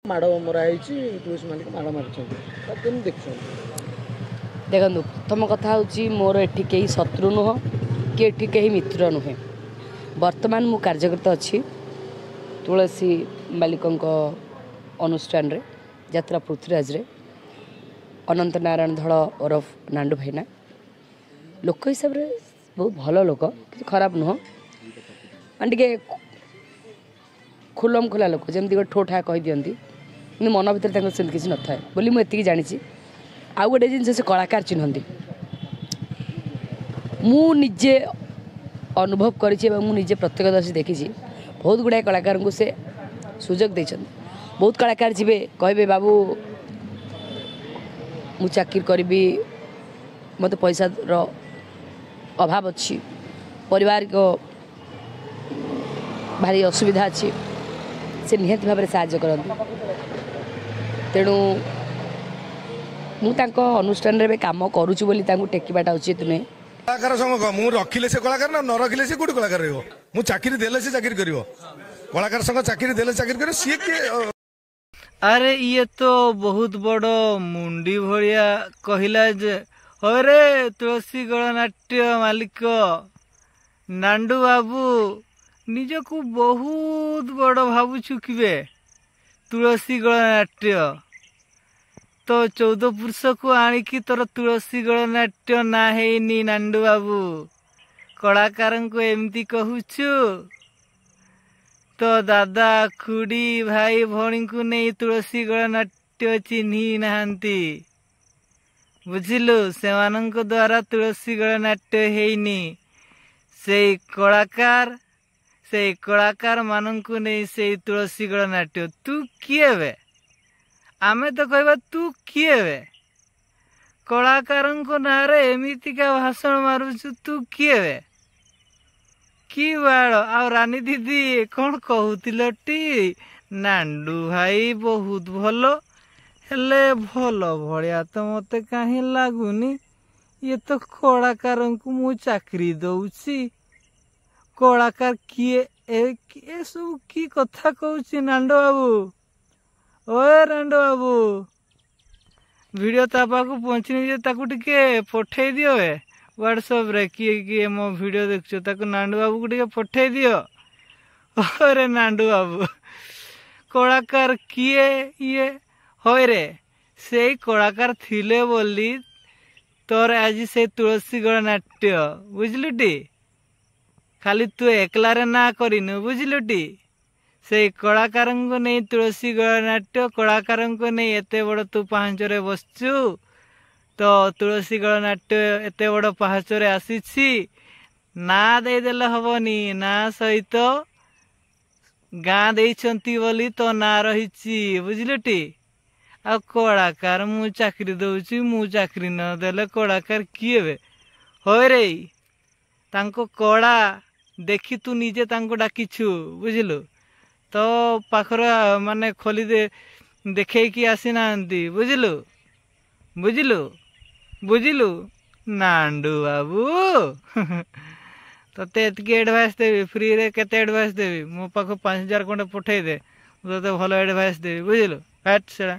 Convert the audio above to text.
माड़ मराई पुलिस मालिक माड़ मारी देख देखो प्रथम कथा हूँ मोर एठी कहीं शत्रु नुह कि एठी कहीं मित्र नुहे। वर्तमान मु कार्यरत अच्छी तुलसी मालिकों अनुष्ठान रे यात्रा पृथ्वीराज रे अनंत नारायण धड़ ओरफ नांडू भाईना लोक हिसाब से बहुत भल लोक कि खराब नुह टे खुलम खुला लोक जमी ठोठा कही दिखती कि मन भर से किसी न था बोली मुझे जानी आउ गोटे जिन से कलाकार चिन्हती मुझे अनुभव करजे प्रत्यक्षदर्शी देखी बहुत गुड़ाए कलाकार को से सुजोग देते बहुत कलाकार जी कहे बाबू मु चाकरी करी मत पैसा अभाव अच्छी परिवार को भारी असुविधा अच्छी से निहत भाव साहाय्य करती तेणु मुझे अनुष्ठान रे काम करुच्ची बोली टेकवाटा उचित नुहे। कलाकार संग मु रखिले से कलाकार ना न रखिले से कोठी कलाकार रहबो मु चाकरी देले से चाकरी करिवो कलाकार संग चाकरी देले चाकरी करे सी के अरे ये तो बहुत बड़ मुंडी भरिया कहिला जे अरे तुलसी गणनाट्य मालिक नांडू बाबू निजको बहुत बड़ भावु चुकिबे तुलसी गणनाट्य तो 14 पुरुष को आणिकी तोर तुलसी गणनाट्य ना हेनी नांडू बाबू कलाकार को एमती कहूचु तो दादा खुड़ी भाई भौणी को नहीं तुलसी गणनाट्य चिन्ही नहांती बुझिलु से द्वारा तुलसी गणनाट्य हेनी से कलाकार मानू नहीं से तुलसी गणनाट्य तू किए बे आमे तो कहबा तू किए बे कलाकार नारे एमितिका भाषण मारुचु तू किए बे कि बाड़ आ रानी दीदी कौन कहूतिलटी नांडू भाई बहुत भलो हेले भलो भलिया तो मते काहे लागुनी ये तो कलाकार को मु चाकरी दउची कलाकार किए ए सब की कथा कहूची नांडू बाबू ओए नांडू बाबू वीडियो तापा को पहुँचनी जे ताकू टिके पठे दियो व्हाट्सएप रे किए मो वीडियो देखछो ताकू नांडू बाबू को टिके पठे दियो। अरे नांडू बाबू कलाकार किए ये होय रे से कलाकार थिले बोली तोर आज से तुलसी गणनाट्य बुझलुटी खाली तू एकला रे ना करिनु बुझलुटी से कलाकार को नहीं तुलसी गणनाट्य कलाकार को नहीं एते बड़ तू पाहचरे बसचु तो तुलसी गणनाट्य एते बड़ पाहचरे आसीछि ना देदेले हबनी ना सहित गाँ देइछंती बोली तो ना रहिछि बुझलुटी आ कलाकार मु चाकरी दउछि मु चाकरी न देले कलाकार किए बे होय रे तांको कला देखी तू निजे तांको डाकिछु बुझिलु तो पाखर माने खोली दे देखे कि आसी नांती बुझिलु बुझिलु बुझिलु नांडू बाबू तते एतकी एडवाइस देवी फ्री रे केते एडवाइस देवी मो पाख 5000 खंडे पठे दे तो भलो एडवाइस देवी बुझिलु हट सेड़ा।